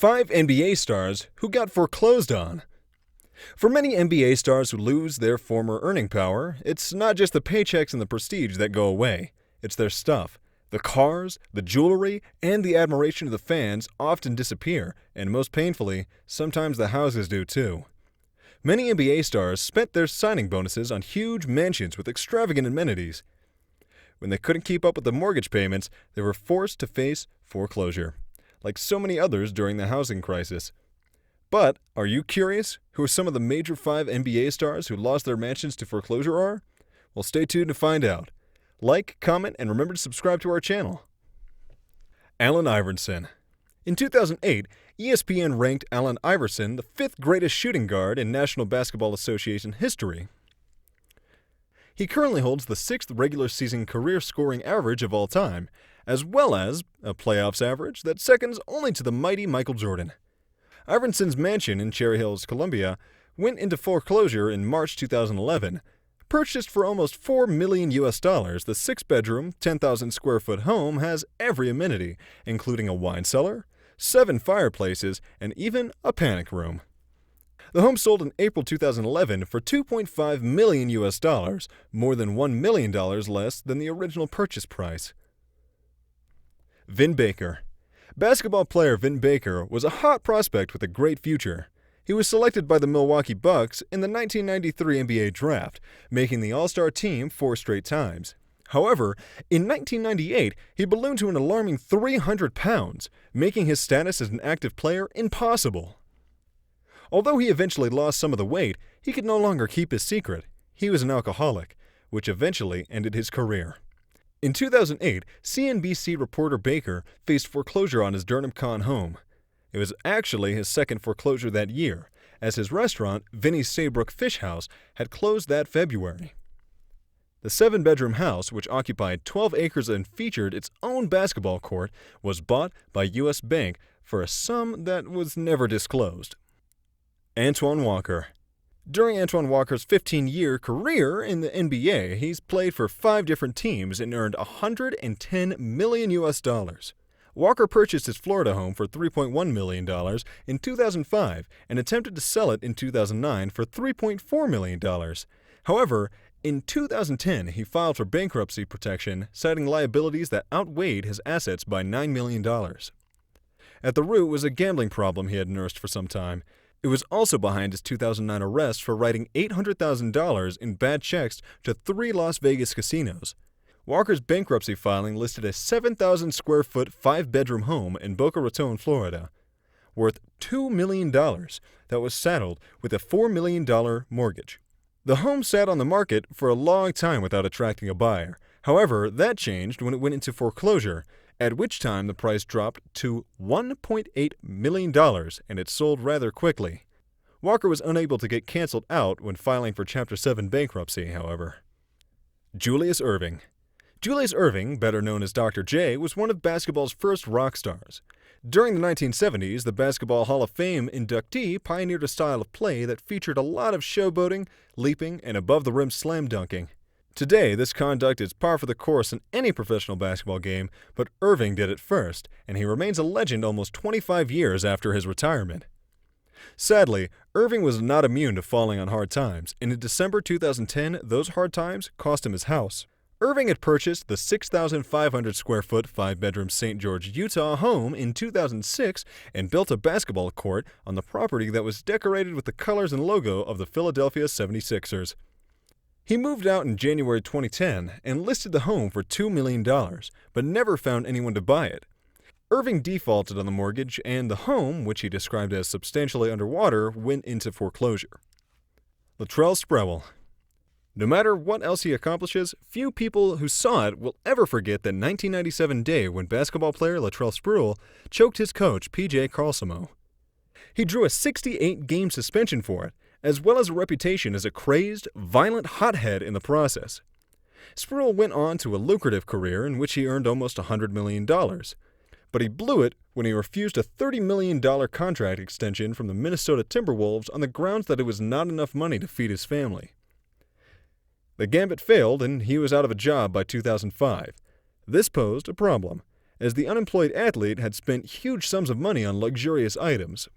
5 NBA stars who got foreclosed on. For many NBA stars who lose their former earning power, it's not just the paychecks and the prestige that go away. It's their stuff. The cars, the jewelry, and the admiration of the fans often disappear, and most painfully, sometimes the houses do too. Many NBA stars spent their signing bonuses on huge mansions with extravagant amenities. When they couldn't keep up with the mortgage payments, they were forced to face foreclosure, like so many others during the housing crisis. But are you curious who some of the major 5 NBA stars who lost their mansions to foreclosure are? Well, stay tuned to find out. Like, comment, and remember to subscribe to our channel. Allen Iverson. In 2008, ESPN ranked Allen Iverson the 5th greatest shooting guard in National Basketball Association history. He currently holds the 6th regular season career scoring average of all time, as well as a playoffs average that seconds only to the mighty Michael Jordan. Iverson's mansion in Cherry Hills, Columbia, went into foreclosure in March 2011. Purchased for almost $4 million, the 6-bedroom, 10,000-square-foot home has every amenity, including a wine cellar, 7 fireplaces, and even a panic room. The home sold in April 2011 for $2.5 million, more than $1 million less than the original purchase price. VIN Baker. Basketball player VIN Baker was a hot prospect with a great future. He was selected by the Milwaukee Bucks in the 1993 NBA Draft, making the All-Star team 4 straight times. However, in 1998, he ballooned to an alarming 300 pounds, making his status as an active player impossible. Although he eventually lost some of the weight, he could no longer keep his secret. He was an alcoholic, which eventually ended his career. In 2008, CNBC reporter Baker faced foreclosure on his Durham Con home. It was actually his 2nd foreclosure that year, as his restaurant, Vinnie's Saybrook Fish House, had closed that February. The 7-bedroom house, which occupied 12 acres and featured its own basketball court, was bought by U.S. Bank for a sum that was never disclosed. Antoine Walker. During Antoine Walker's 15-year career in the NBA, he's played for 5 different teams and earned $110 million. Walker purchased his Florida home for $3.1 million in 2005 and attempted to sell it in 2009 for $3.4 million. However, in 2010, he filed for bankruptcy protection, citing liabilities that outweighed his assets by $9 million. At the root was a gambling problem he had nursed for some time. It was also behind his 2009 arrest for writing $800,000 in bad checks to 3 Las Vegas casinos. Walker's bankruptcy filing listed a 7,000-square-foot 5-bedroom home in Boca Raton, Florida, worth $2 million that was saddled with a $4 million mortgage. The home sat on the market for a long time without attracting a buyer. However, that changed when it went into foreclosure, at which time the price dropped to $1.8 million and it sold rather quickly. Walker was unable to get canceled out when filing for Chapter 7 bankruptcy, however. Julius Erving. Julius Erving, better known as Dr. J, was one of basketball's first rock stars. During the 1970s, the Basketball Hall of Fame inductee pioneered a style of play that featured a lot of showboating, leaping, and above-the-rim slam dunking. Today, this conduct is par for the course in any professional basketball game, but Erving did it first, and he remains a legend almost 25 years after his retirement. Sadly, Erving was not immune to falling on hard times, and in December 2010, those hard times cost him his house. Erving had purchased the 6,500-square-foot 5-bedroom St. George, Utah home in 2006 and built a basketball court on the property that was decorated with the colors and logo of the Philadelphia 76ers. He moved out in January 2010 and listed the home for $2 million, but never found anyone to buy it. Erving defaulted on the mortgage, and the home, which he described as substantially underwater, went into foreclosure. Latrell Sprewell. No matter what else he accomplishes, few people who saw it will ever forget that 1997 day when basketball player Latrell Sprewell choked his coach P.J. Carlsamo. He drew a 68-game suspension for it, as well as a reputation as a crazed, violent hothead in the process. Sprewell went on to a lucrative career in which he earned almost $100 million, but he blew it when he refused a $30 million contract extension from the Minnesota Timberwolves on the grounds that it was not enough money to feed his family. The gambit failed, and he was out of a job by 2005. This posed a problem, as the unemployed athlete had spent huge sums of money on luxurious items.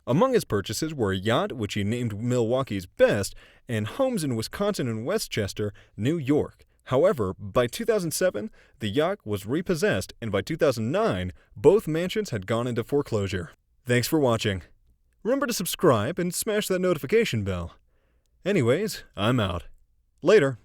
Among his purchases were a yacht, which he named Milwaukee's Best, and homes in Wisconsin and Westchester, New York. However, by 2007, the yacht was repossessed, and by 2009, both mansions had gone into foreclosure. Thanks for watching. Remember to subscribe and smash that notification bell. Anyways, I'm out. Later.